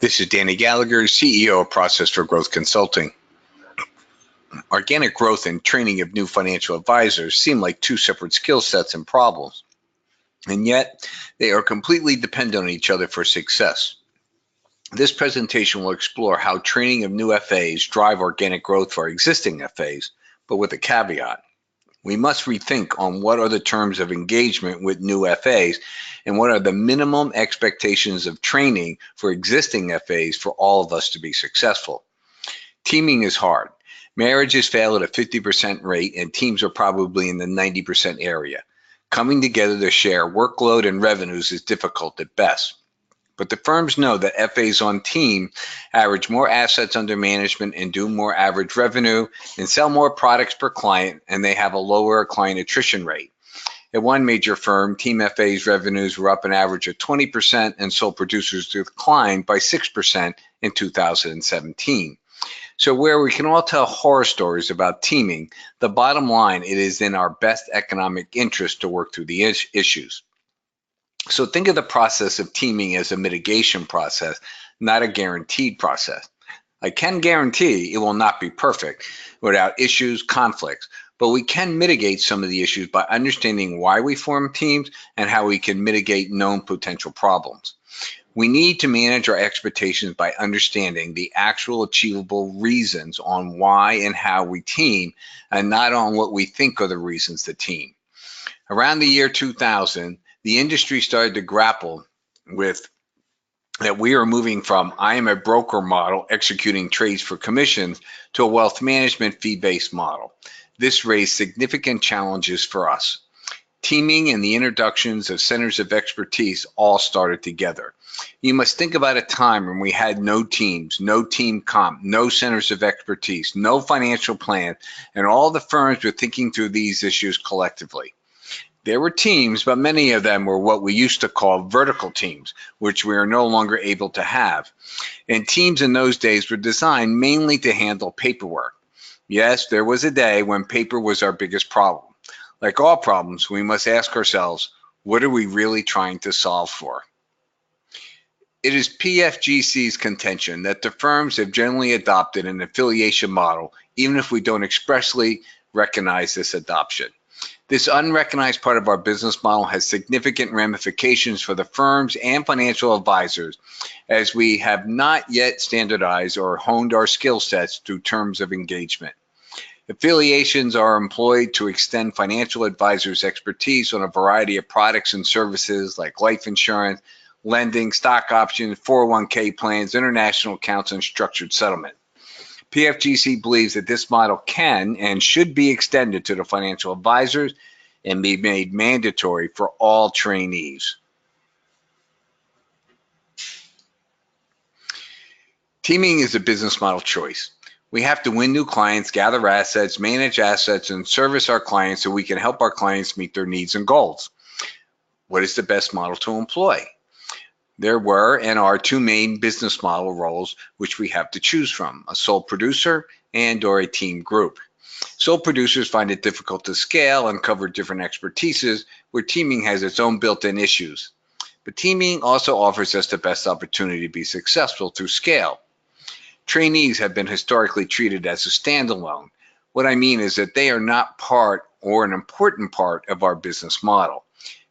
This is Danny Gallagher, CEO of Process for Growth Consulting. Organic growth and training of new financial advisors seem like two separate skill sets and problems, and yet they are completely dependent on each other for success. This presentation will explore how training of new FAs drive organic growth for existing FAs, but with a caveat. We must rethink on what are the terms of engagement with new FAs and what are the minimum expectations of training for existing FAs for all of us to be successful. Teaming is hard. Marriages fail at a 50% rate and teams are probably in the 90% area. Coming together to share workload and revenues is difficult at best. But the firms know that FAs on team average more assets under management and do more average revenue and sell more products per client, and they have a lower client attrition rate. At one major firm, team FAs revenues were up an average of 20% and sole producers declined by 6% in 2017. So where we can all tell horror stories about teaming, the bottom line, it is in our best economic interest to work through the issues. So think of the process of teaming as a mitigation process, not a guaranteed process. I can guarantee it will not be perfect without issues, conflicts, but we can mitigate some of the issues by understanding why we form teams and how we can mitigate known potential problems. We need to manage our expectations by understanding the actual achievable reasons on why and how we team and not on what we think are the reasons to team. Around the year 2000, the industry started to grapple with that we are moving from I am a broker model executing trades for commissions to a wealth management fee-based model. This raised significant challenges for us. Teaming and the introductions of centers of expertise all started together. You must think about a time when we had no teams, no team comp, no centers of expertise, no financial plan, and all the firms were thinking through these issues collectively. There were teams, but many of them were what we used to call vertical teams, which we are no longer able to have. And teams in those days were designed mainly to handle paperwork. Yes, there was a day when paper was our biggest problem. Like all problems, we must ask ourselves, what are we really trying to solve for? It is PFGC's contention that the firms have generally adopted an affiliation model, even if we don't expressly recognize this adoption. This unrecognized part of our business model has significant ramifications for the firms and financial advisors, as we have not yet standardized or honed our skill sets through terms of engagement. Affiliations are employed to extend financial advisors' expertise on a variety of products and services like life insurance, lending, stock options, 401k plans, international accounts, and structured settlement. PFGC believes that this model can and should be extended to the financial advisors and be made mandatory for all trainees. Teaming is a business model choice. We have to win new clients, gather assets, manage assets, and service our clients so we can help our clients meet their needs and goals. What is the best model to employ? There were and are two main business model roles which we have to choose from, a sole producer and or a team group. Sole producers find it difficult to scale and cover different expertises, where teaming has its own built-in issues. But teaming also offers us the best opportunity to be successful through scale. Trainees have been historically treated as a standalone. What I mean is that they are not part or an important part of our business model.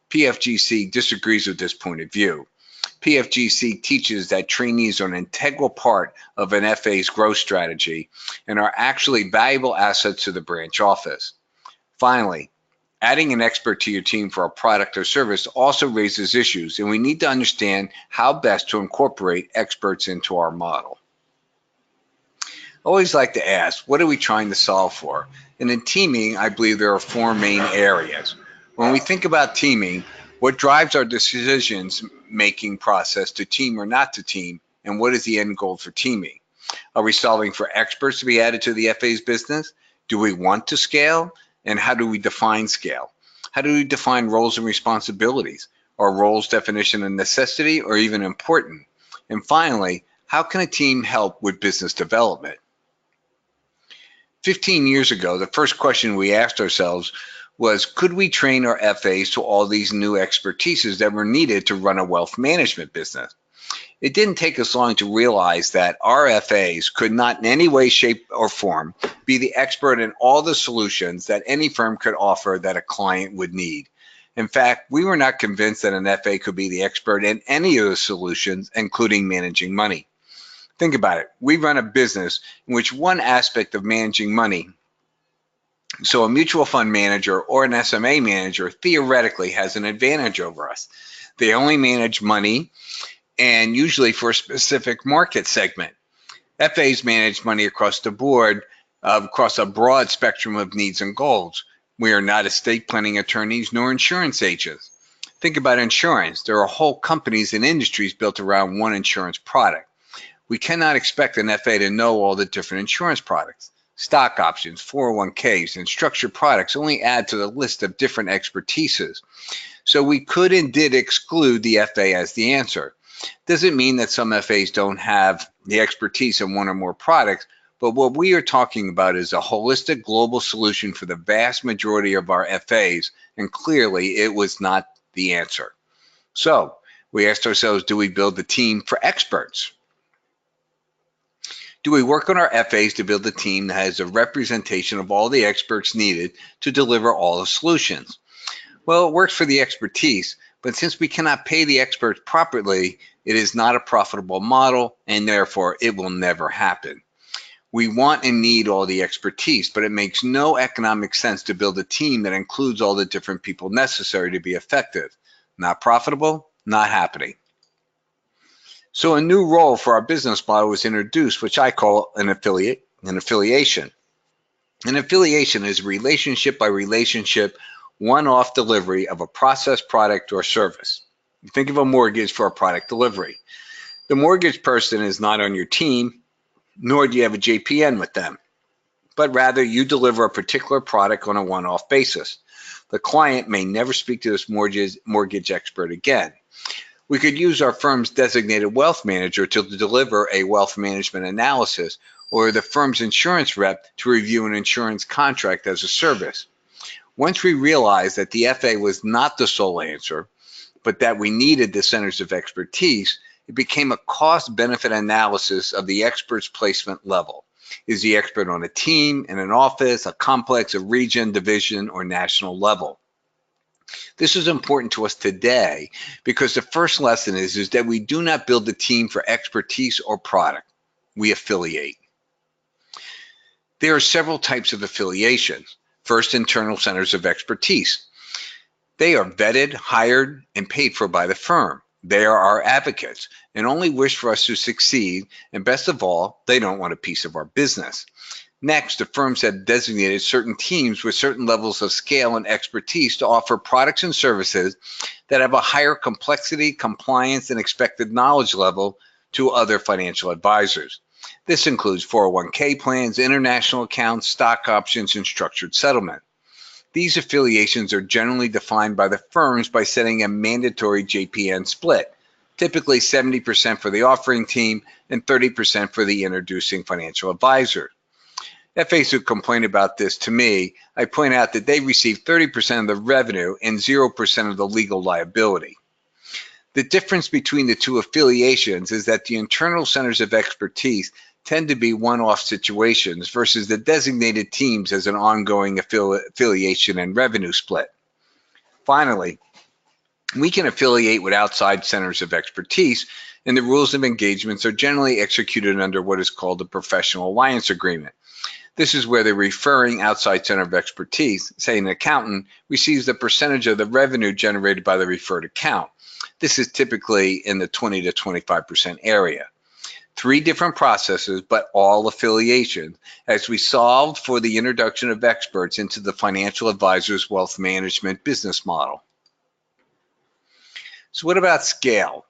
PFGC disagrees with this point of view. PFGC teaches that trainees are an integral part of an FA's growth strategy and are actually valuable assets to the branch office. Finally, adding an expert to your team for a product or service also raises issues, and we need to understand how best to incorporate experts into our model. I always like to ask, what are we trying to solve for? And in teaming, I believe there are four main areas. When we think about teaming, what drives our decisions-making process to team or not to team, and what is the end goal for teaming? Are we solving for experts to be added to the FA's business? Do we want to scale? And how do we define scale? How do we define roles and responsibilities? Are roles definition a necessity or even important? And finally, how can a team help with business development? 15 years ago, the first question we asked ourselves was, could we train our FAs to all these new expertises that were needed to run a wealth management business? It didn't take us long to realize that our FAs could not in any way, shape, or form be the expert in all the solutions that any firm could offer that a client would need. In fact, we were not convinced that an FA could be the expert in any of the solutions, including managing money. Think about it. We run a business in which one aspect of managing money, so a mutual fund manager or an SMA manager, theoretically has an advantage over us. They only manage money and usually for a specific market segment. FAs manage money across the board, across a broad spectrum of needs and goals. We are not estate planning attorneys nor insurance agents. Think about insurance. There are whole companies and industries built around one insurance product. We cannot expect an FA to know all the different insurance products. Stock options, 401ks, and structured products only add to the list of different expertises. So we could and did exclude the FA as the answer. Doesn't mean that some FAs don't have the expertise in one or more products, but what we are talking about is a holistic global solution for the vast majority of our FAs, and clearly it was not the answer. So we asked ourselves, do we build the team for experts? Do we work on our FAs to build a team that has a representation of all the experts needed to deliver all the solutions? Well, it works for the expertise, but since we cannot pay the experts properly, it is not a profitable model, and therefore it will never happen. We want and need all the expertise, but it makes no economic sense to build a team that includes all the different people necessary to be effective. Not profitable, not happening. So a new role for our business model was introduced, which I call an affiliation. An affiliation is relationship by relationship, one-off delivery of a process, product, or service. Think of a mortgage for a product delivery. The mortgage person is not on your team, nor do you have a JPN with them, but rather you deliver a particular product on a one-off basis. The client may never speak to this mortgage expert again. We could use our firm's designated wealth manager to deliver a wealth management analysis, or the firm's insurance rep to review an insurance contract as a service. Once we realized that the FA was not the sole answer, but that we needed the centers of expertise, it became a cost-benefit analysis of the expert's placement level. Is the expert on a team, in an office, a complex, a region, division, or national level? This is important to us today because the first lesson is that we do not build a team for expertise or product. We affiliate. There are several types of affiliations. First, internal centers of expertise. They are vetted, hired, and paid for by the firm. They are our advocates and only wish for us to succeed, and best of all, they don't want a piece of our business. Next, the firms have designated certain teams with certain levels of scale and expertise to offer products and services that have a higher complexity, compliance, and expected knowledge level to other financial advisors. This includes 401k plans, international accounts, stock options, and structured settlement. These affiliations are generally defined by the firms by setting a mandatory JPN split, typically 70% for the offering team and 30% for the introducing financial advisor. FAs who complain about this to me, I point out that they receive 30% of the revenue and 0% of the legal liability. The difference between the two affiliations is that the internal centers of expertise tend to be one-off situations versus the designated teams as an ongoing affiliation and revenue split. Finally, we can affiliate with outside centers of expertise, and the rules of engagements are generally executed under what is called a professional alliance agreement. This is where the referring outside center of expertise, say an accountant, receives a percentage of the revenue generated by the referred account. This is typically in the 20 to 25% area. 3 different processes, but all affiliations, as we solved for the introduction of experts into the financial advisor's wealth management business model. So what about scale?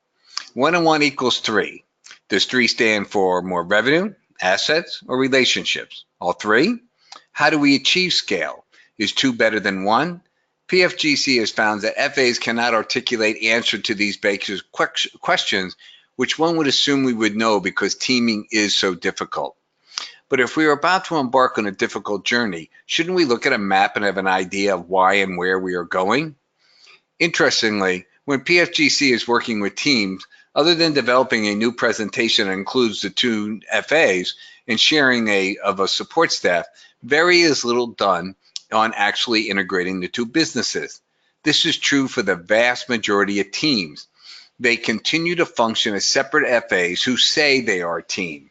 1 and 1 equals 3. Does 3 stand for more revenue, assets, or relationships? All 3? How do we achieve scale? Is 2 better than 1? PFGC has found that FAs cannot articulate answer to these basic questions, which one would assume we would know because teaming is so difficult. But if we are about to embark on a difficult journey, shouldn't we look at a map and have an idea of why and where we are going? Interestingly, when PFGC is working with teams, Other than developing a new presentation that includes the two FAs and sharing of a support staff, very is little done on actually integrating the two businesses. This is true for the vast majority of teams. They continue to function as separate FAs who say they are a team.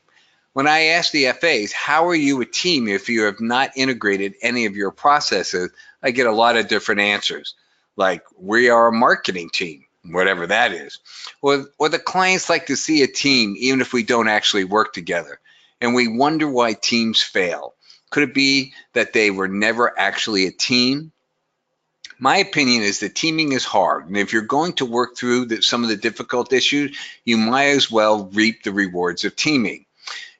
When I ask the FAs, how are you a team if you have not integrated any of your processes, I get a lot of different answers, like we are a marketing team, whatever that is. Or the clients like to see a team even if we don't actually work together. And we wonder why teams fail. Could it be that they were never actually a team? My opinion is that teaming is hard, and if you're going to work through some of the difficult issues, you might as well reap the rewards of teaming.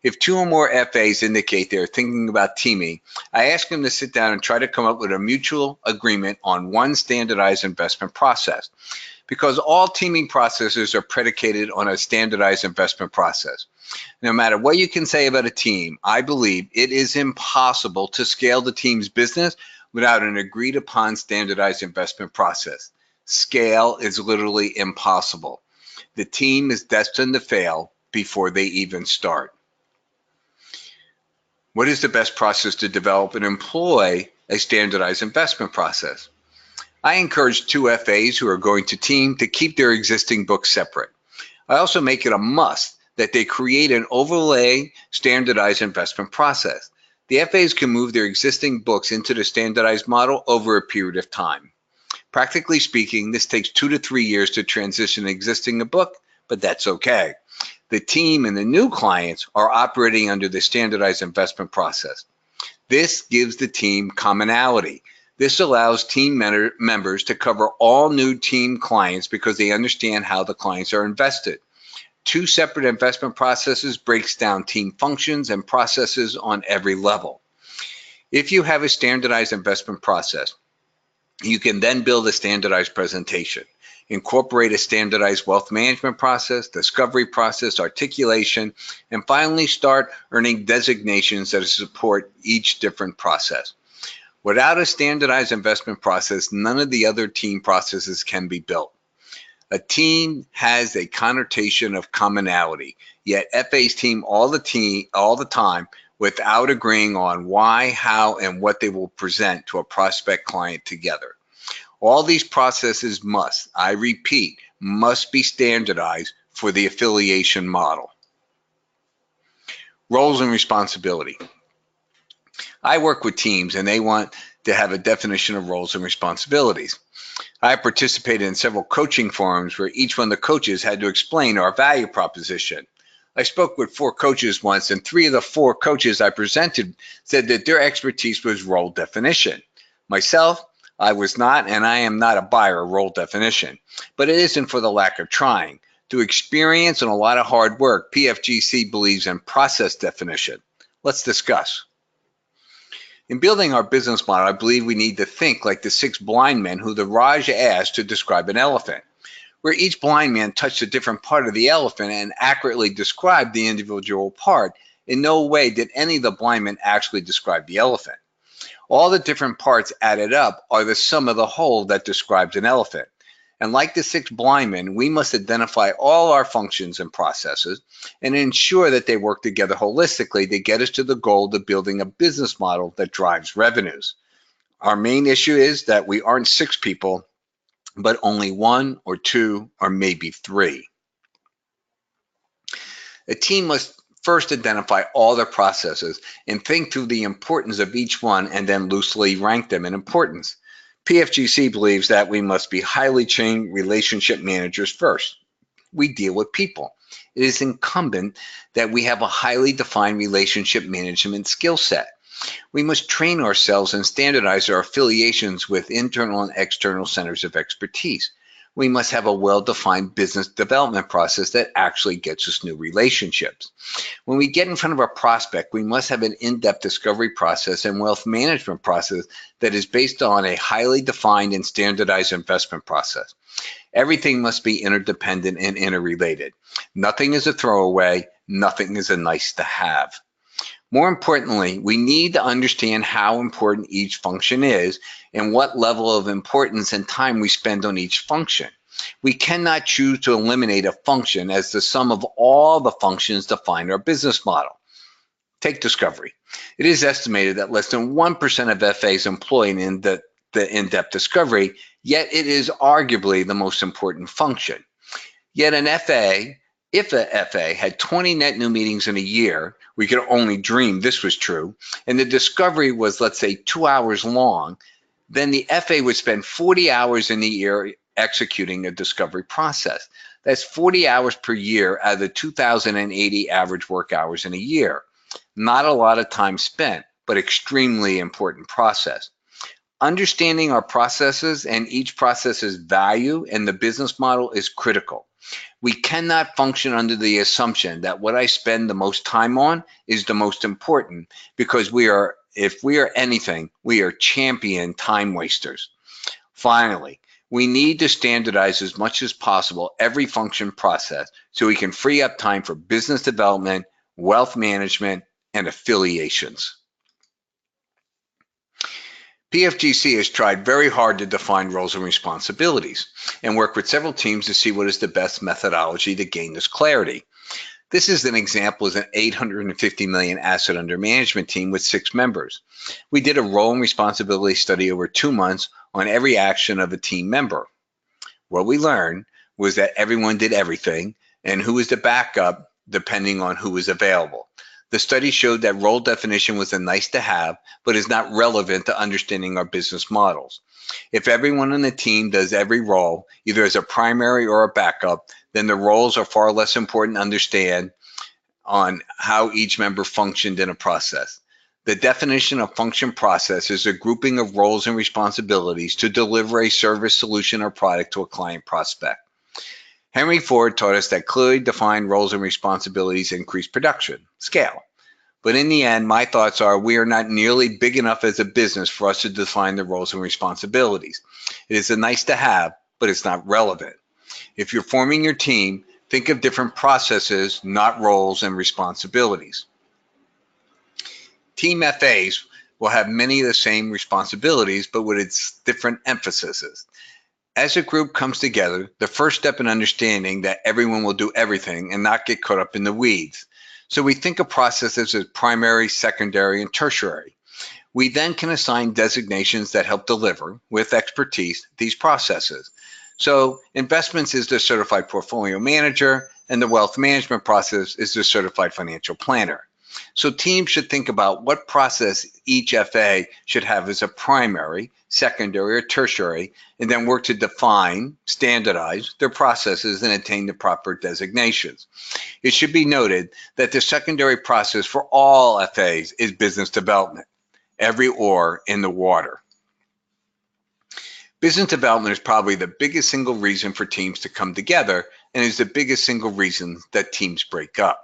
If two or more FAs indicate they're thinking about teaming, I ask them to sit down and try to come up with a mutual agreement on one standardized investment process, because all teaming processes are predicated on a standardized investment process. No matter what you can say about a team, I believe it is impossible to scale the team's business without an agreed upon standardized investment process. Scale is literally impossible. The team is destined to fail before they even start. What is the best process to develop and employ a standardized investment process? I encourage two FAs who are going to team to keep their existing books separate. I also make it a must that they create an overlay standardized investment process. The FAs can move their existing books into the standardized model over a period of time. Practically speaking, this takes 2 to 3 years to transition an existing book, but that's okay. The team and the new clients are operating under the standardized investment process. This gives the team commonality. This allows team members to cover all new team clients because they understand how the clients are invested. Two separate investment processes breaks down team functions and processes on every level. If you have a standardized investment process, you can then build a standardized presentation, incorporate a standardized wealth management process, discovery process, articulation, and finally start earning designations that support each different process. Without a standardized investment process, none of the other team processes can be built. A team has a connotation of commonality, yet FAs team all the time without agreeing on why, how, and what they will present to a prospect client together. All these processes must, I repeat, must be standardized for the affiliation model. Roles and responsibility. I work with teams and they want to have a definition of roles and responsibilities. I participated in several coaching forums where each one of the coaches had to explain our value proposition. I spoke with 4 coaches once, and 3 of the 4 coaches I presented said that their expertise was role definition. Myself, I was not, and I am not a buyer of role definition, but it isn't for the lack of trying. Through experience and a lot of hard work, PFGC believes in process definition. Let's discuss. In building our business model, I believe we need to think like the 6 blind men who the Raj asked to describe an elephant, where each blind man touched a different part of the elephant and accurately described the individual part. In no way did any of the blind men actually describe the elephant. All the different parts added up are the sum of the whole that describes an elephant. And like the 6 blind men, we must identify all our functions and processes and ensure that they work together holistically to get us to the goal of building a business model that drives revenues. Our main issue is that we aren't 6 people, but only 1 or 2 or maybe 3. A team must first identify all their processes and think through the importance of each one and then loosely rank them in importance. PFGC believes that we must be highly trained relationship managers first. We deal with people. It is incumbent that we have a highly defined relationship management skill set. We must train ourselves and standardize our affiliations with internal and external centers of expertise. We must have a well-defined business development process that actually gets us new relationships. When we get in front of a prospect, we must have an in-depth discovery process and wealth management process that is based on a highly defined and standardized investment process. Everything must be interdependent and interrelated. Nothing is a throwaway, nothing is a nice to have. More importantly, we need to understand how important each function is and what level of importance and time we spend on each function. We cannot choose to eliminate a function as the sum of all the functions define our business model. Take discovery. It is estimated that less than 1% of FAs employ the in-depth discovery, yet it is arguably the most important function. Yet if a FA had 20 net new meetings in a year, we could only dream this was true, and the discovery was, let's say, 2 hours long, then the FA would spend 40 hours in the year executing a discovery process. That's 40 hours per year out of the 2,080 average work hours in a year. Not a lot of time spent, but extremely important process. Understanding our processes and each process's value and the business model is critical. We cannot function under the assumption that what I spend the most time on is the most important, because if we are anything, we are champion time wasters. Finally, we need to standardize as much as possible every function process so we can free up time for business development, wealth management, and affiliations. PFGC has tried very hard to define roles and responsibilities and work with several teams to see what is the best methodology to gain this clarity. This is an example of an $850 million asset under management team with 6 members. We did a role and responsibility study over 2 months on every action of a team member. What we learned was that everyone did everything and who was the backup depending on who was available. The study showed that role definition was a nice to have, but is not relevant to understanding our business models. If everyone on the team does every role, either as a primary or a backup, then the roles are far less important to understand on how each member functioned in a process. The definition of function process is a grouping of roles and responsibilities to deliver a service, solution, or product to a client prospect. Henry Ford taught us that clearly defined roles and responsibilities increase production, scale. But in the end, my thoughts are we are not nearly big enough as a business for us to define the roles and responsibilities. It is a nice to have, but it's not relevant. If you're forming your team, think of different processes, not roles and responsibilities. Team FAs will have many of the same responsibilities, but with its different emphases. As a group comes together, the first step in understanding that everyone will do everything and not get caught up in the weeds. So we think of processes as primary, secondary, and tertiary. We then can assign designations that help deliver, with expertise, these processes. So investments is the certified portfolio manager, and the wealth management process is the certified financial planner. So teams should think about what process each FA should have as a primary, secondary, or tertiary, and then work to define, standardize their processes and attain the proper designations. It should be noted that the secondary process for all FAs is business development, every oar in the water. Business development is probably the biggest single reason for teams to come together and is the biggest single reason that teams break up.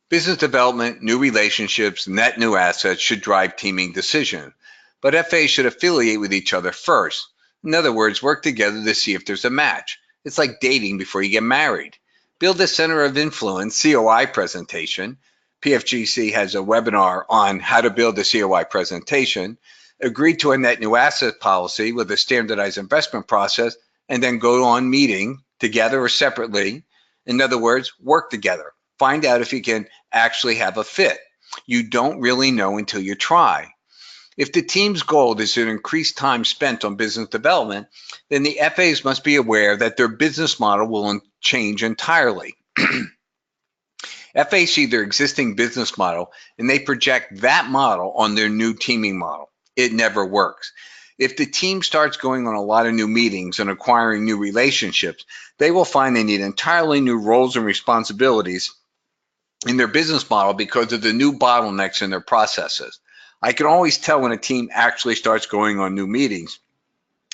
Business development, new relationships, net new assets should drive teaming decisions, but FAs should affiliate with each other first. In other words, work together to see if there's a match. It's like dating before you get married. Build a center of influence COI presentation. PFGC has a webinar on how to build a COI presentation. Agree to a net new asset policy with a standardized investment process, and then go on meeting together or separately. In other words, work together. Find out if you can actually have a fit. You don't really know until you try. If the team's goal is to increase time spent on business development, then the FAs must be aware that their business model will change entirely. FAs see their existing business model and they project that model on their new teaming model. It never works. If the team starts going on a lot of new meetings and acquiring new relationships, they will find they need entirely new roles and responsibilities in their business model because of the new bottlenecks in their processes. I can always tell when a team actually starts going on new meetings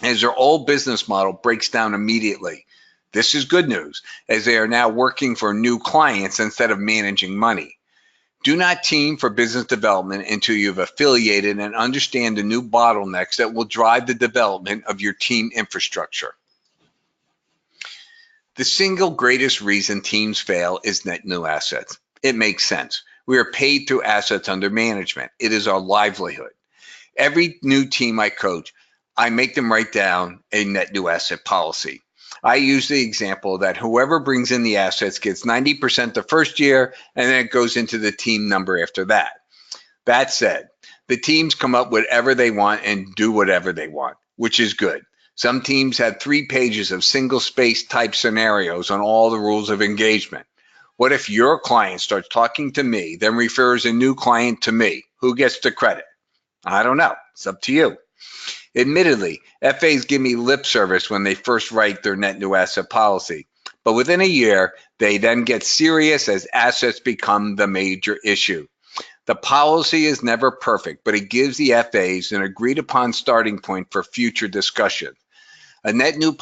as their old business model breaks down immediately. This is good news, as they are now working for new clients instead of managing money. Do not team for business development until you've affiliated and understand the new bottlenecks that will drive the development of your team infrastructure. The single greatest reason teams fail is net new assets. It makes sense. We are paid through assets under management. It is our livelihood. Every new team I coach, I make them write down a net new asset policy. I use the example that whoever brings in the assets gets 90% the first year, and then it goes into the team number after that. That said, the teams come up with whatever they want and do whatever they want, which is good. Some teams had 3 pages of single-space type scenarios on all the rules of engagement. What if your client starts talking to me, then refers a new client to me? Who gets the credit? I don't know. It's up to you. Admittedly, FAs give me lip service when they first write their net new asset policy, but within a year, they then get serious as assets become the major issue. The policy is never perfect, but it gives the FAs an agreed upon starting point for future discussion. A net new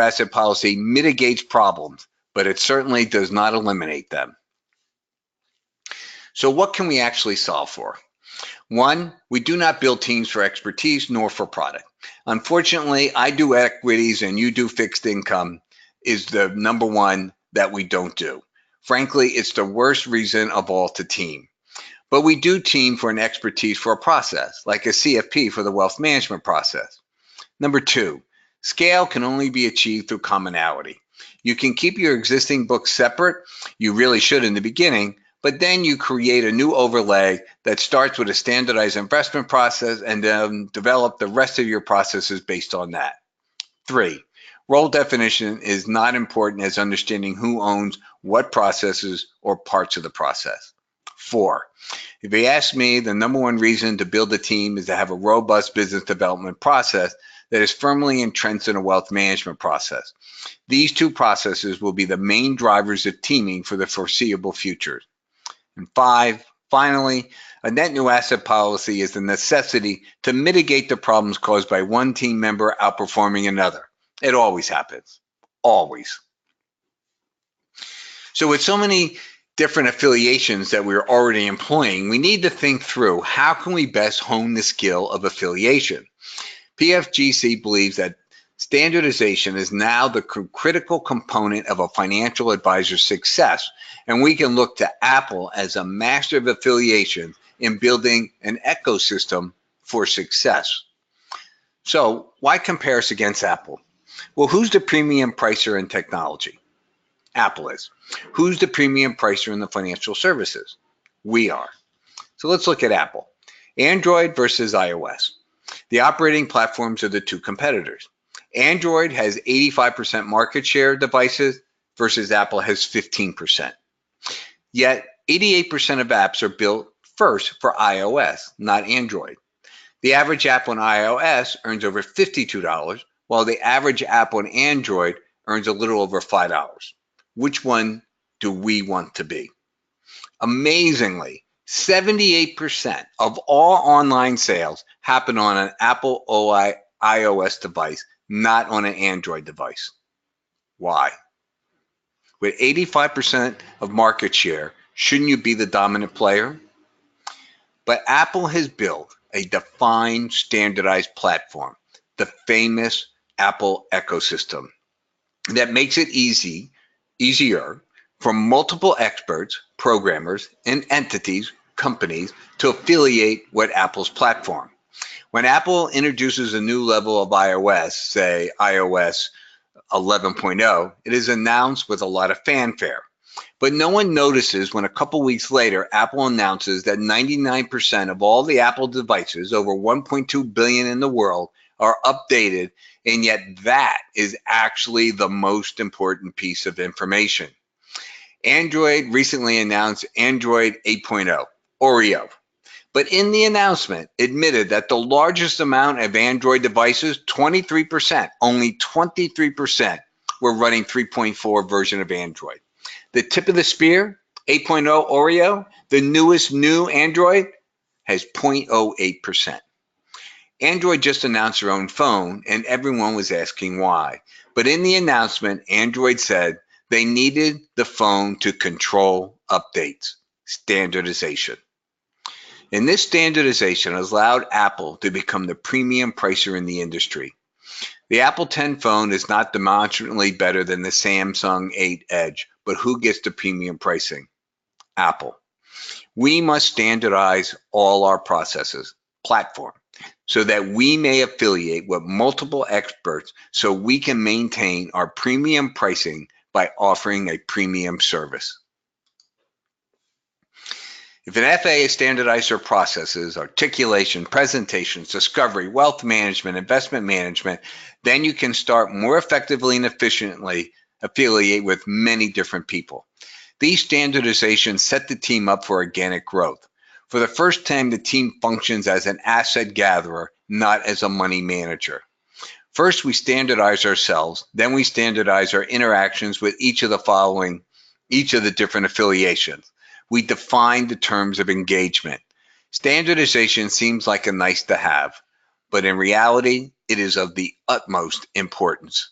asset policy mitigates problems, but it certainly does not eliminate them. So what can we actually solve for? One, we do not build teams for expertise nor for product. Unfortunately, I do equities and you do fixed income is the number one that we don't do. Frankly, it's the worst reason of all to team. But we do team for an expertise for a process, like a CFP for the wealth management process. Number two, scale can only be achieved through commonality. You can keep your existing books separate, you really should in the beginning, but then you create a new overlay that starts with a standardized investment process and then develop the rest of your processes based on that. 3, role definition is not important as understanding who owns what processes or parts of the process. 4, if you ask me, the number one reason to build a team is to have a robust business development process that is firmly entrenched in a wealth management process. These 2 processes will be the main drivers of teaming for the foreseeable future. And 5, finally, a net new asset policy is the necessity to mitigate the problems caused by one team member outperforming another. It always happens, always. So with so many different affiliations that we're already employing, we need to think through how can we best hone the skill of affiliation. PFGC believes that standardization is now the critical component of a financial advisor's success, and we can look to Apple as a master of affiliation in building an ecosystem for success. So why compare us against Apple? Well, who's the premium pricer in technology? Apple is. Who's the premium pricer in the financial services? We are. So let's look at Apple. Android versus iOS. The operating platforms are the 2 competitors. Android has 85% market share of devices versus Apple has 15%. Yet 88% of apps are built first for iOS, not Android. The average app on iOS earns over $52, while the average app on Android earns a little over $5. Which one do we want to be? Amazingly, 78% of all online sales happen on an Apple iOS device, not on an Android device. Why? With 85% of market share, shouldn't you be the dominant player? But Apple has built a defined, standardized platform, the famous Apple ecosystem, that makes it easier for multiple experts, programmers, and entities, companies, to affiliate with Apple's platform. When Apple introduces a new level of iOS, say iOS 11.0, it is announced with a lot of fanfare. But no one notices when a couple weeks later, Apple announces that 99% of all the Apple devices, over 1.2 billion in the world, are updated, and yet that is actually the most important piece of information. Android recently announced Android 8.0, Oreo, but in the announcement admitted that the largest amount of Android devices, 23%, only 23%, were running 3.4 version of Android. The tip of the spear, 8.0 Oreo, the newest new Android, has 0.08%. Android just announced their own phone, and everyone was asking why. But in the announcement, Android said they needed the phone to control updates, standardization. And this standardization has allowed Apple to become the premium pricer in the industry. The Apple X phone is not demonstrably better than the Samsung 8 Edge, but who gets the premium pricing? Apple. We must standardize all our processes, platform, so that we may affiliate with multiple experts so we can maintain our premium pricing by offering a premium service. If an FAA has standardized their processes, articulation, presentations, discovery, wealth management, investment management, then you can start more effectively and efficiently affiliate with many different people. These standardizations set the team up for organic growth. For the first time, the team functions as an asset gatherer, not as a money manager. First, we standardize ourselves, then we standardize our interactions with each of the different affiliations. We define the terms of engagement. Standardization seems like a nice to have, but in reality, it is of the utmost importance.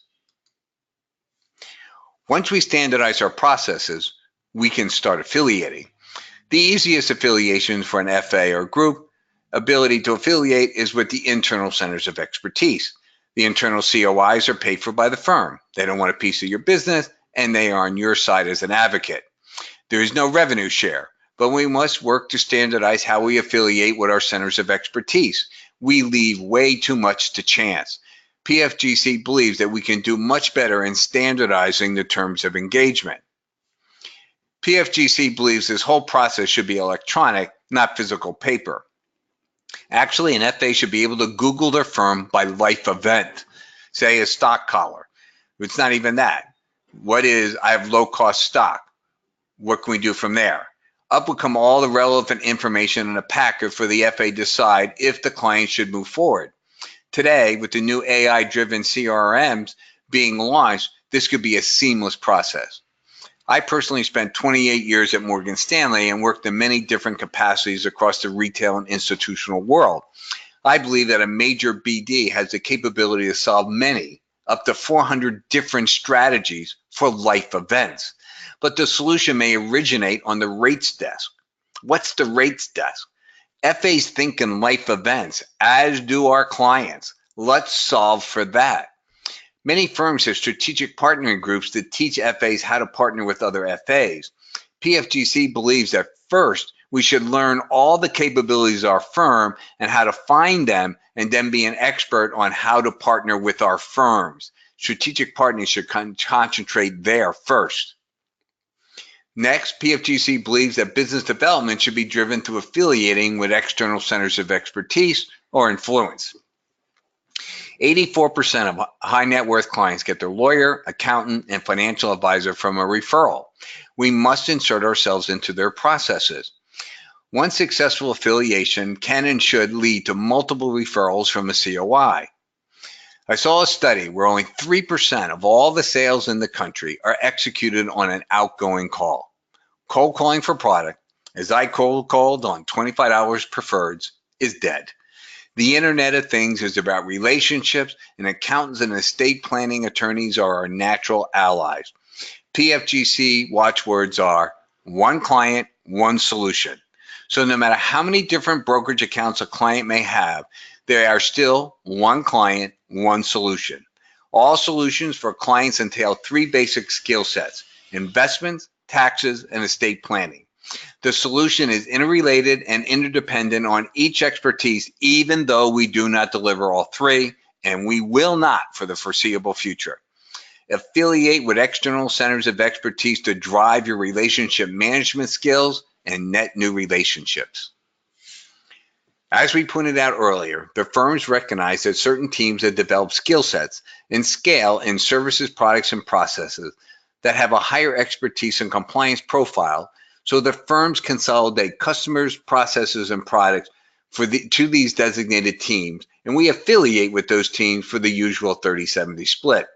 Once we standardize our processes, we can start affiliating. The easiest affiliations for an FA or group ability to affiliate is with the internal centers of expertise. The internal COIs are paid for by the firm. They don't want a piece of your business, and they are on your side as an advocate. There is no revenue share, but we must work to standardize how we affiliate with our centers of expertise. We leave way too much to chance. PFGC believes that we can do much better in standardizing the terms of engagement. PFGC believes this whole process should be electronic, not physical paper. Actually, an FA should be able to Google their firm by life event, say a stock collar. It's not even that. I have low cost stock. What can we do from there? Up will come all the relevant information in a packet for the FA to decide if the client should move forward. Today, with the new AI-driven CRMs being launched, this could be a seamless process. I personally spent 28 years at Morgan Stanley and worked in many different capacities across the retail and institutional world. I believe that a major BD has the capability to solve many, up to 400 different strategies for life events. But the solution may originate on the rates desk. What's the rates desk? FAs think in life events, as do our clients. Let's solve for that. Many firms have strategic partnering groups that teach FAs how to partner with other FAs. PFGC believes that first, we should learn all the capabilities of our firm and how to find them, and then be an expert on how to partner with our firms. Strategic partnering should concentrate there first. Next, PFGC believes that business development should be driven through affiliating with external centers of expertise or influence. 84% of high net worth clients get their lawyer, accountant, and financial advisor from a referral. We must insert ourselves into their processes. One successful affiliation can and should lead to multiple referrals from a COI. I saw a study where only 3% of all the sales in the country are executed on an outgoing call. Cold calling for product, as I cold called on $25 preferreds, is dead. The Internet of Things is about relationships, and accountants and estate planning attorneys are our natural allies. PFGC watchwords are one client, one solution. So no matter how many different brokerage accounts a client may have, there are still one client, one solution. All solutions for clients entail three basic skill sets: investments, taxes, and estate planning. The solution is interrelated and interdependent on each expertise, even though we do not deliver all three, and we will not for the foreseeable future. Affiliate with external centers of expertise to drive your relationship management skills and net new relationships. As we pointed out earlier, the firms recognize that certain teams have developed skill sets and scale in services, products, and processes that have a higher expertise and compliance profile, so the firms consolidate customers, processes, and products to these designated teams, and we affiliate with those teams for the usual 30-70 split.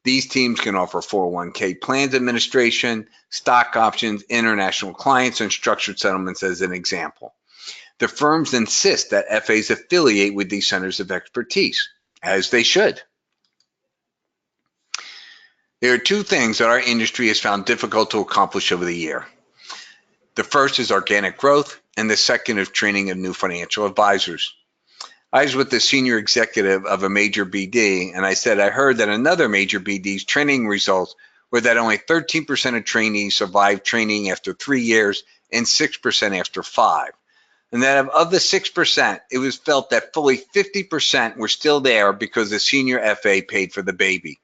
These teams can offer 401k plans administration, stock options, international clients, and structured settlements as an example. The firms insist that FAs affiliate with these centers of expertise, as they should. There are two things that our industry has found difficult to accomplish over the year. The first is organic growth, and the second is training of new financial advisors. I was with the senior executive of a major BD, and I said I heard that another major BD's training results were that only 13% of trainees survived training after 3 years and 6% after 5. and that of the 6%, it was felt that fully 50% were still there because the senior FA paid for the baby.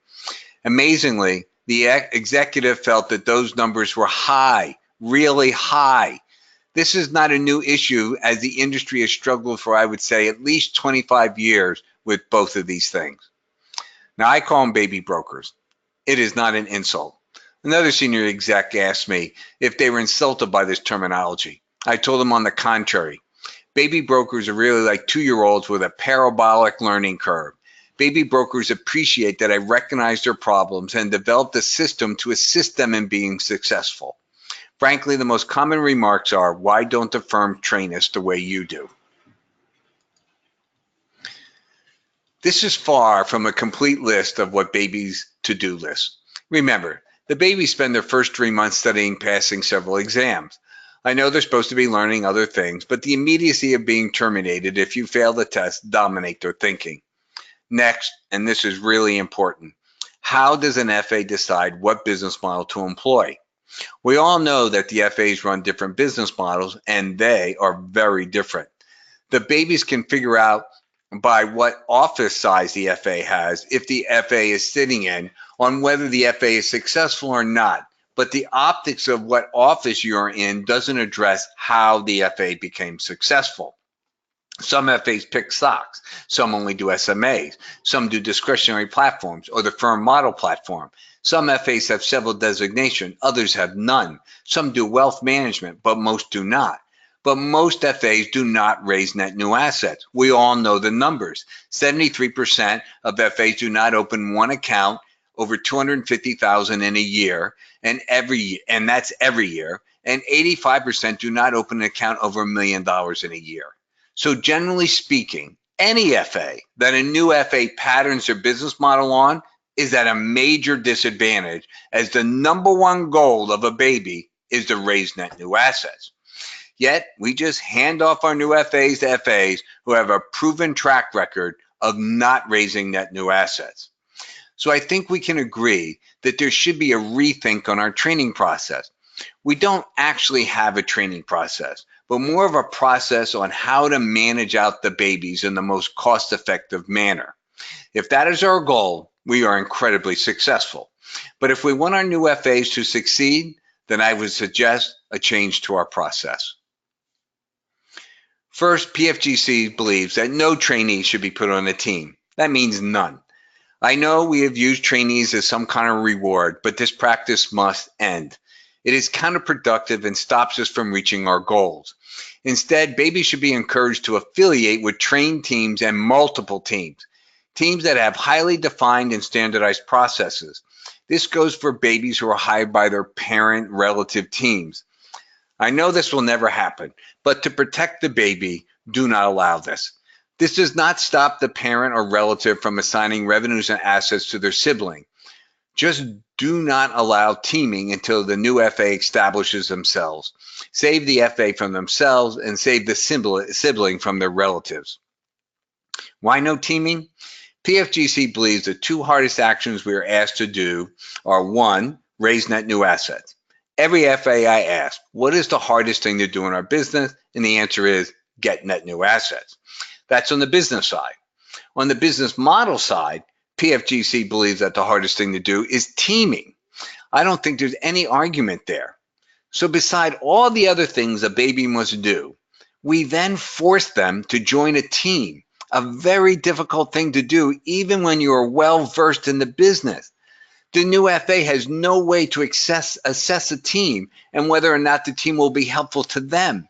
Amazingly, the executive felt that those numbers were high, really high. This is not a new issue, as the industry has struggled for, I would say, at least 25 years with both of these things. Now, I call them baby brokers. It is not an insult. Another senior exec asked me if they were insulted by this terminology. I told them on the contrary. Baby brokers are really like 2-year-olds with a parabolic learning curve. Baby brokers appreciate that I recognize their problems and developed a system to assist them in being successful. Frankly, the most common remarks are, why don't the firm train us the way you do? This is far from a complete list of what babies' to-do list. Remember, the babies spend their first 3 months studying, passing several exams. I know they're supposed to be learning other things, but the immediacy of being terminated if you fail the test dominate their thinking. Next, and this is really important, how does an FA decide what business model to employ? We all know that the FAs run different business models, and they are very different. The babies can figure out by what office size the FA has, if the FA is sitting in, on whether the FA is successful or not. But the optics of what office you're in doesn't address how the FA became successful. Some FAs pick stocks, some only do SMAs, some do discretionary platforms or the firm model platform. Some FAs have several designations, others have none. Some do wealth management, but most do not. But most FAs do not raise net new assets. We all know the numbers. 73% of FAs do not open one account over $250,000 in a year, and that's every year. And 85% do not open an account over $1 million in a year. So generally speaking, any FA that a new FA patterns their business model on is at a major disadvantage, as the number one goal of a baby is to raise net new assets. Yet, we just hand off our new FAs to FAs who have a proven track record of not raising net new assets. So I think we can agree that there should be a rethink on our training process. We don't actually have a training process, but more of a process on how to manage out the babies in the most cost-effective manner. If that is our goal, we are incredibly successful. But if we want our new FAs to succeed, then I would suggest a change to our process. First, PFGC believes that no trainee should be put on a team. That means none. I know we have used trainees as some kind of reward, but this practice must end. It is counterproductive and stops us from reaching our goals. Instead, babies should be encouraged to affiliate with trained teams and multiple teams that have highly defined and standardized processes. This goes for babies who are hired by their parent relative teams. I know this will never happen, but to protect the baby, do not allow this. This does not stop the parent or relative from assigning revenues and assets to their sibling. Just do not allow teaming until the new FA establishes themselves. Save the FA from themselves and save the sibling from their relatives. Why no teaming? PFGC believes the two hardest actions we are asked to do are: 1, raise net new assets. Every FA I ask, what is the hardest thing to do in our business? And the answer is get net new assets. That's on the business side. On the business model side, PFGC believes that the hardest thing to do is teaming. I don't think there's any argument there. So beside all the other things a baby must do, we then force them to join a team, a very difficult thing to do even when you are well versed in the business. The new FA has no way to assess a team and whether or not the team will be helpful to them.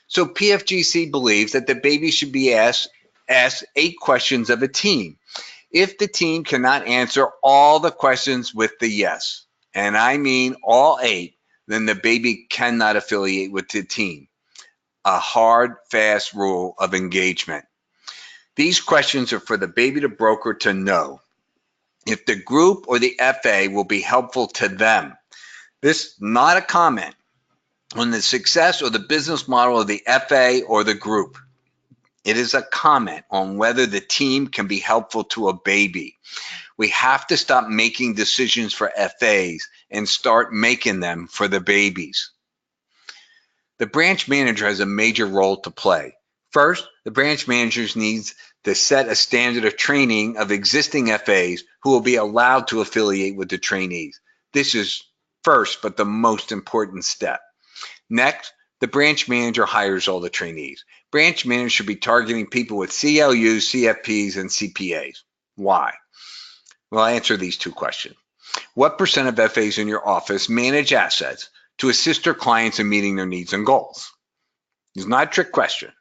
So PFGC believes that the baby should be asked 8 questions of a team. If the team cannot answer all the questions with the yes, and I mean all 8, then the baby cannot affiliate with the team. A hard, fast rule of engagement. These questions are for the baby to broker to know if the group or the FA will be helpful to them. This is not a comment on the success or the business model of the FA or the group. It is a comment on whether the team can be helpful to a baby. We have to stop making decisions for FAs and start making them for the babies. The branch manager has a major role to play. First, the branch manager needs to set a standard of training of existing FAs who will be allowed to affiliate with the trainees. This is first, but the most important step. Next, the branch manager hires all the trainees. Branch managers should be targeting people with CLUs, CFPs, and CPAs. Why? Well, I'll answer these two questions. What percent of FAs in your office manage assets to assist their clients in meeting their needs and goals? It's not a trick question.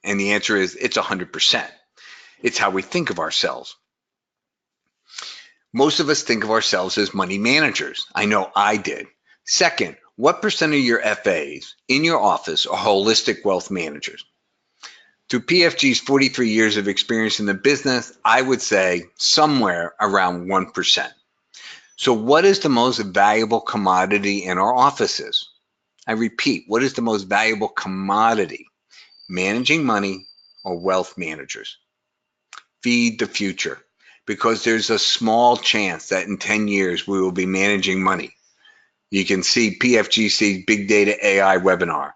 And the answer is it's 100%. It's how we think of ourselves. Most of us think of ourselves as money managers. I know I did. Second, what percent of your FAs in your office are holistic wealth managers? Through PFG's 43 years of experience in the business, I would say somewhere around 1%. So what is the most valuable commodity in our offices? I repeat, what is the most valuable commodity? Managing money or wealth managers? Feed the future, because there's a small chance that in 10 years we will be managing money. You can see PFGC's Big Data AI webinar,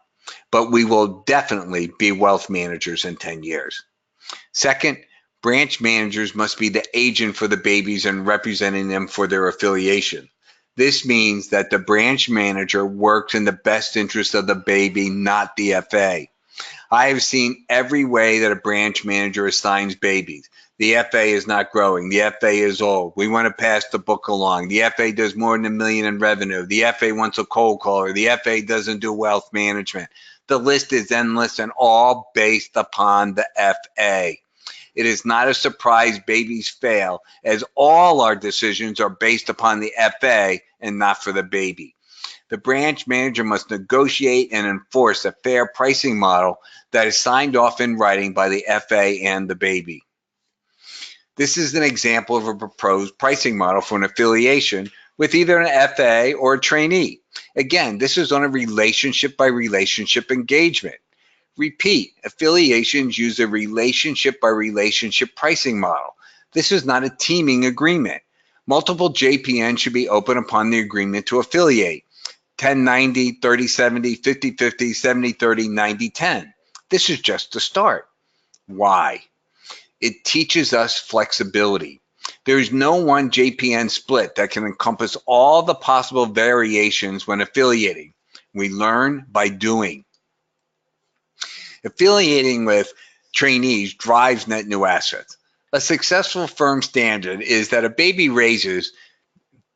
but we will definitely be wealth managers in 10 years. Second, branch managers must be the agent for the babies and representing them for their affiliation. This means that the branch manager works in the best interest of the baby, not the FA. I have seen every way that a branch manager assigns babies. The FA is not growing. The FA is old. We want to pass the book along. The FA does more than $1 million in revenue. The FA wants a cold caller. The FA doesn't do wealth management. The list is endless and all based upon the FA. It is not a surprise babies fail, as all our decisions are based upon the FA and not for the baby. The branch manager must negotiate and enforce a fair pricing model that is signed off in writing by the FA and the baby. This is an example of a proposed pricing model for an affiliation with either an FA or a trainee. Again, this is on a relationship by relationship engagement. Repeat, affiliations use a relationship by relationship pricing model. This is not a teaming agreement. Multiple JPNs should be open upon the agreement to affiliate. 10-90, 30-70, 50-50, 70-30, 90-10. This is just the start. Why? It teaches us flexibility. There is no one JPN split that can encompass all the possible variations when affiliating. We learn by doing. Affiliating with trainees drives net new assets. A successful firm standard is that a baby raises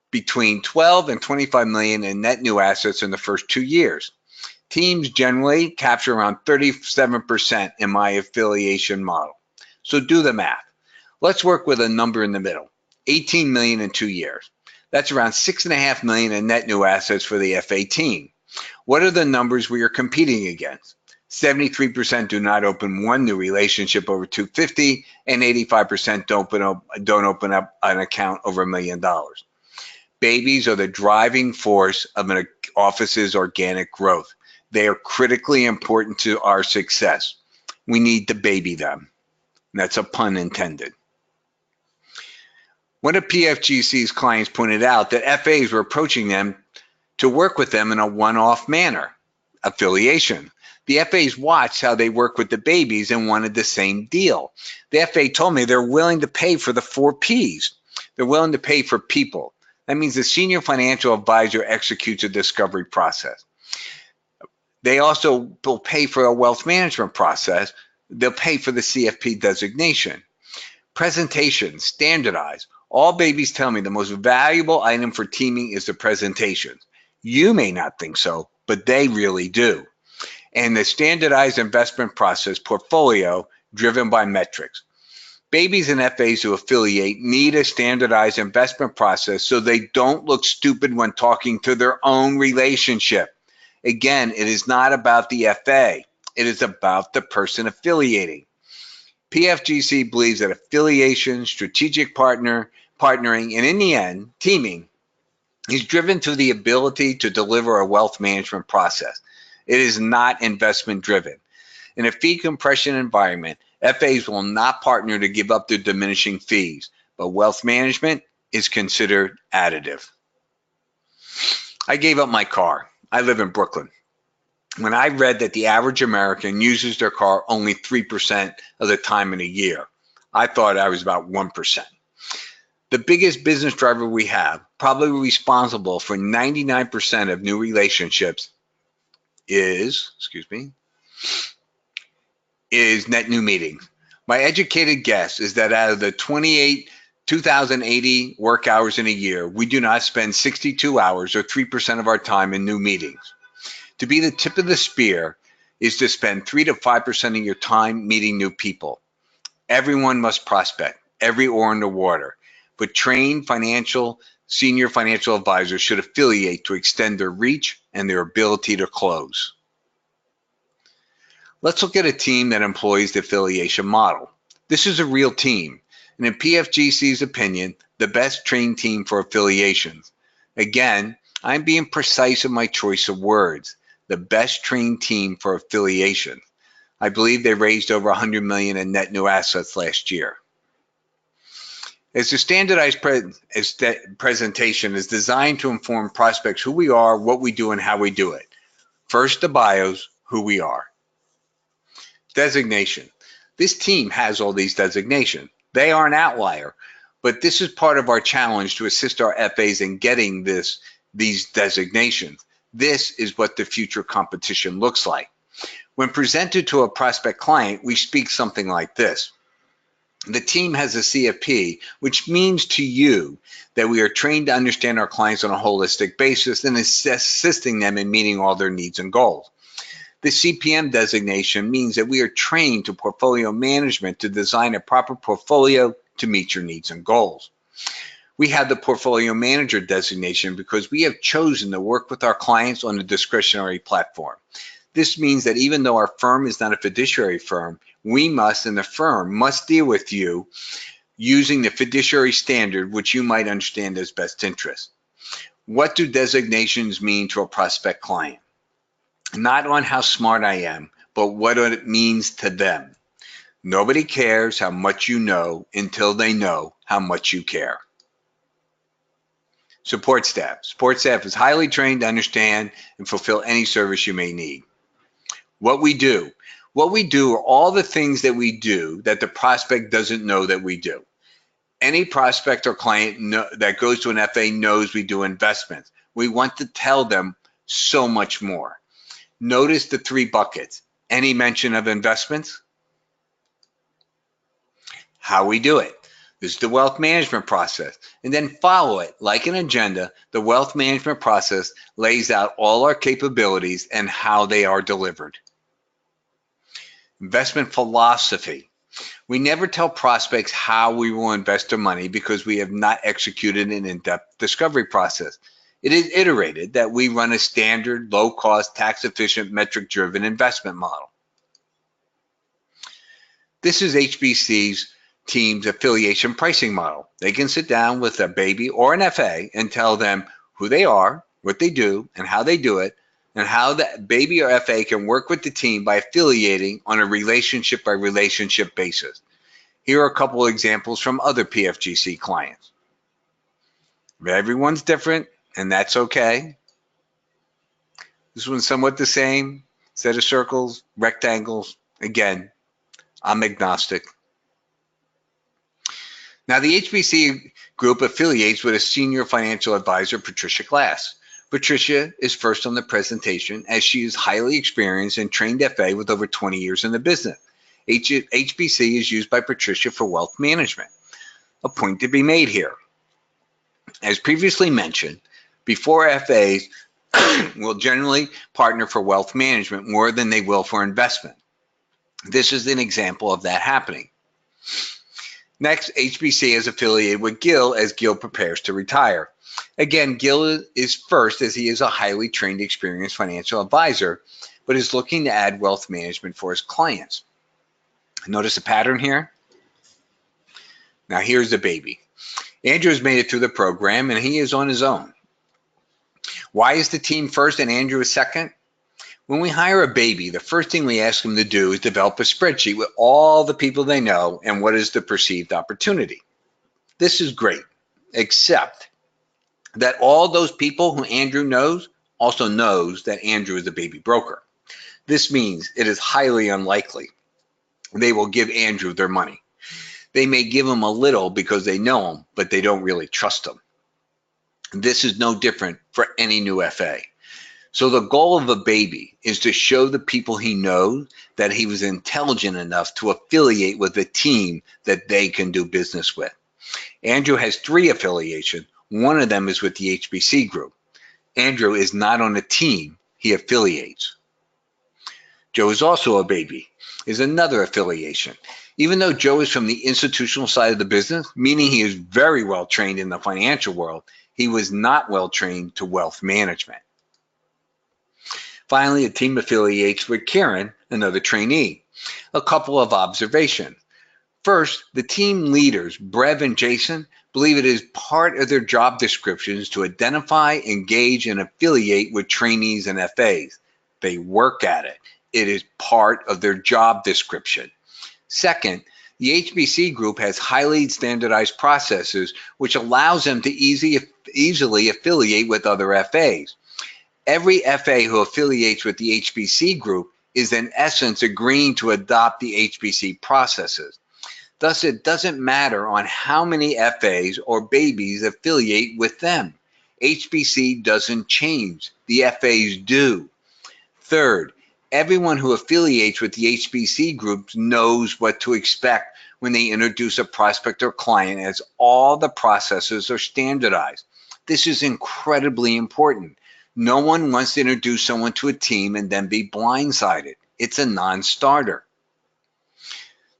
between 12 and 25 million in net new assets in the first 2 years. Teams generally capture around 37% in my affiliation model. So do the math. Let's work with a number in the middle, 18 million in 2 years. That's around 6.5 million in net new assets for the FA team. What are the numbers we are competing against? 73% do not open one new relationship over 250, and 85% don't open up an account over $1 million. Babies are the driving force of an office's organic growth. They are critically important to our success. We need to baby them. That's a pun intended. One of PFGC's clients pointed out that FAs were approaching them to work with them in a one-off manner, affiliation. The FAs watched how they work with the babies and wanted the same deal. The FA told me they're willing to pay for the 4 Ps. They're willing to pay for people. That means the senior financial advisor executes a discovery process. They also will pay for a wealth management process. They'll pay for the CFP designation. Presentation, standardized. All babies tell me the most valuable item for teaming is the presentation. You may not think so, but they really do. And the standardized investment process portfolio driven by metrics. Babies and FAs who affiliate need a standardized investment process so they don't look stupid when talking to their own relationship. Again, it is not about the FA. It is about the person affiliating. PFGC believes that affiliation, strategic partnering, and in the end, teaming is driven through the ability to deliver a wealth management process. It is not investment driven. In a fee compression environment, FAs will not partner to give up their diminishing fees, but wealth management is considered additive. I gave up my car. I live in Brooklyn. when I read that the average American uses their car only 3% of the time in a year. I thought I was about 1%. The biggest business driver we have, probably responsible for 99% of new relationships, is net new meetings. My educated guess is that out of the 2,080 work hours in a year, we do not spend 62 hours or 3% of our time in new meetings. To be the tip of the spear is to spend 3 to 5% of your time meeting new people. Everyone must prospect, every oar in the water, but trained senior financial advisors should affiliate to extend their reach and their ability to close. Let's look at a team that employs the affiliation model. This is a real team, and in PFGC's opinion, the best trained team for affiliations. Again, I'm being precise in my choice of words. The best trained team for affiliation. I believe they raised over $100 million in net new assets last year. As the standardized presentation is designed to inform prospects who we are, what we do, and how we do it. First, the bios, who we are. Designation. This team has all these designations. They are an outlier, but this is part of our challenge to assist our FAs in getting these designations. This is what the future competition looks like. When presented to a prospect client, we speak something like this. The team has a CFP, which means to you that we are trained to understand our clients on a holistic basis and assisting them in meeting all their needs and goals. The CPM designation means that we are trained to portfolio management to design a proper portfolio to meet your needs and goals. We have the portfolio manager designation because we have chosen to work with our clients on a discretionary platform. This means that even though our firm is not a fiduciary firm, we must, and the firm must deal with you using the fiduciary standard, which you might understand as best interest. What do designations mean to a prospect client? Not on how smart I am, but what it means to them. Nobody cares how much you know until they know how much you care. Support staff. Support staff is highly trained to understand and fulfill any service you may need. What we do. What we do are all the things that we do that the prospect doesn't know that we do. Any prospect or client that goes to an FA knows we do investments. We want to tell them so much more. Notice the 3 buckets. Any mention of investments? How we do it. This is the wealth management process. And then follow it like an agenda. The wealth management process lays out all our capabilities and how they are delivered. Investment philosophy. We never tell prospects how we will invest their money because we have not executed an in-depth discovery process. It is iterated that we run a standard, low-cost, tax-efficient, metric-driven investment model. This is HBC's team's affiliation pricing model. They can sit down with a baby or an FA and tell them who they are, what they do, and how they do it, and how that baby or FA can work with the team by affiliating on a relationship by relationship basis. Here are a couple of examples from other PFGC clients. Everyone's different, and that's okay. This one's somewhat the same. Set of circles, rectangles. Again, I'm agnostic. Now, the HBC group affiliates with a senior financial advisor, Patricia Glass. Patricia is first on the presentation as she is highly experienced and trained FA with over 20 years in the business. HBC is used by Patricia for wealth management. A point to be made here. As previously mentioned, before FAs will generally partner for wealth management more than they will for investment. This is an example of that happening. Next, HBC is affiliated with Gil as Gil prepares to retire. Again, Gil is first as he is a highly trained, experienced financial advisor, but is looking to add wealth management for his clients. Notice a pattern here? Now here's the baby. Andrew has made it through the program and he is on his own. Why is the team first and Andrew is second? When we hire a baby, the first thing we ask them to do is develop a spreadsheet with all the people they know and what is the perceived opportunity. This is great, except that all those people who Andrew knows also knows that Andrew is a baby broker. This means it is highly unlikely they will give Andrew their money. They may give him a little because they know him, but they don't really trust him. This is no different for any new FA. So the goal of a baby is to show the people he knows that he was intelligent enough to affiliate with a team that they can do business with. Andrew has 3 affiliations. One of them is with the HBC group. Andrew is not on a team, he affiliates. Joe is also a baby, is another affiliation. Even though Joe is from the institutional side of the business, meaning he is very well trained in the financial world, he was not well trained to wealth management. Finally, a team affiliates with Karen, another trainee. A couple of observations. First, the team leaders, Brev and Jason, believe it is part of their job descriptions to identify, engage, and affiliate with trainees and FAs. They work at it. It is part of their job description. Second, the HBC group has highly standardized processes which allows them to easily affiliate with other FAs. Every FA who affiliates with the HBC group is in essence agreeing to adopt the HBC processes. Thus, it doesn't matter on how many FAs or babies affiliate with them. HBC doesn't change. The FAs do. Third, everyone who affiliates with the HBC group knows what to expect when they introduce a prospect or client, as all the processes are standardized. This is incredibly important. No one wants to introduce someone to a team and then be blindsided. It's a non-starter.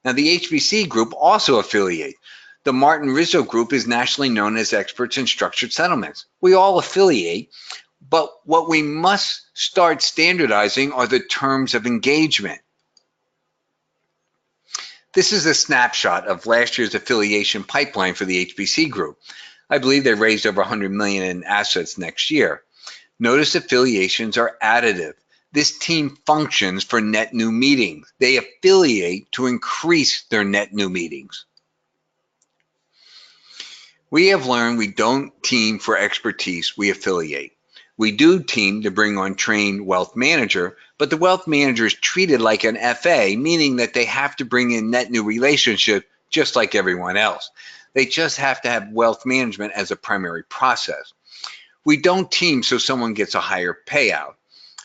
Now, the HBC group also affiliates. The Martin Rizzo group is nationally known as experts in structured settlements. We all affiliate, but what we must start standardizing are the terms of engagement. This is a snapshot of last year's affiliation pipeline for the HBC group. I believe they raised over $100 million in assets next year. Notice affiliations are additive. This team functions for net new meetings. They affiliate to increase their net new meetings. We have learned we don't team for expertise, we affiliate. We do team to bring on trained wealth manager, but the wealth manager is treated like an FA, meaning that they have to bring in net new relationships just like everyone else. They just have to have wealth management as a primary process. We don't team so someone gets a higher payout.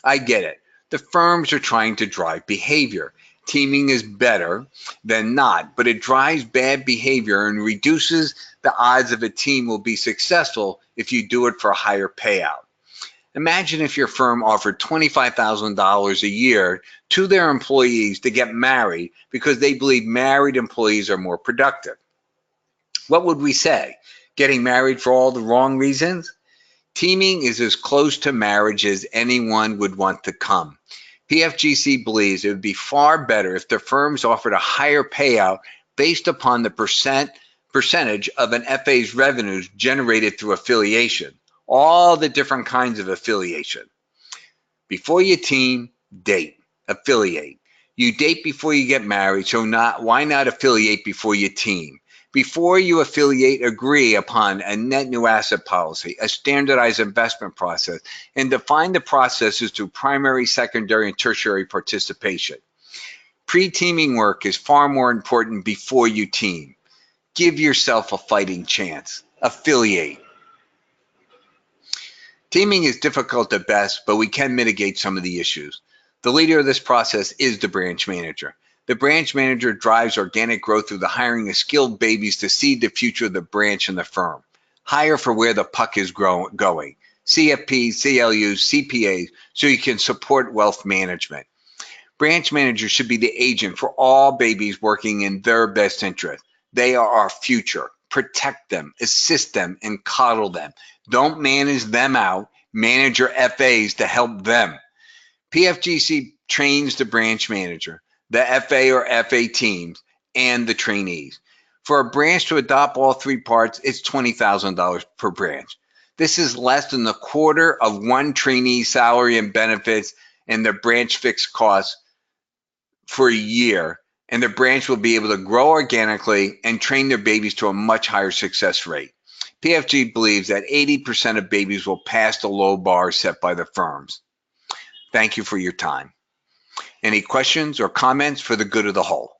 I get it. The firms are trying to drive behavior. Teaming is better than not, but it drives bad behavior and reduces the odds of a team will be successful if you do it for a higher payout. Imagine if your firm offered $25,000 a year to their employees to get married because they believe married employees are more productive. What would we say? Getting married for all the wrong reasons? Teaming is as close to marriage as anyone would want to come. PFGC believes it would be far better if the firms offered a higher payout based upon the percentage of an FA's revenues generated through affiliation. All the different kinds of affiliation. Before you team, date, affiliate. You date before you get married, so why not affiliate before you team? Before you affiliate, agree upon a net new asset policy, a standardized investment process, and define the processes through primary, secondary, and tertiary participation. Pre-teaming work is far more important before you team. Give yourself a fighting chance. Affiliate. Teaming is difficult at best, but we can mitigate some of the issues. The leader of this process is the branch manager. The branch manager drives organic growth through the hiring of skilled babies to seed the future of the branch and the firm. Hire for where the puck is going. CFPs, CLUs, CPAs, so you can support wealth management. Branch managers should be the agent for all babies working in their best interest. They are our future. Protect them, assist them, and coddle them. Don't manage them out. Manage your FAs to help them. PFGC trains the branch manager, the FA or FA teams, and the trainees. For a branch to adopt all 3 parts, it's $20,000 per branch. This is less than a quarter of one trainee salary and benefits and the branch fixed costs for a year, and the branch will be able to grow organically and train their babies to a much higher success rate. PFG believes that 80% of babies will pass the low bar set by the firms. Thank you for your time. Any questions or comments for the good of the whole?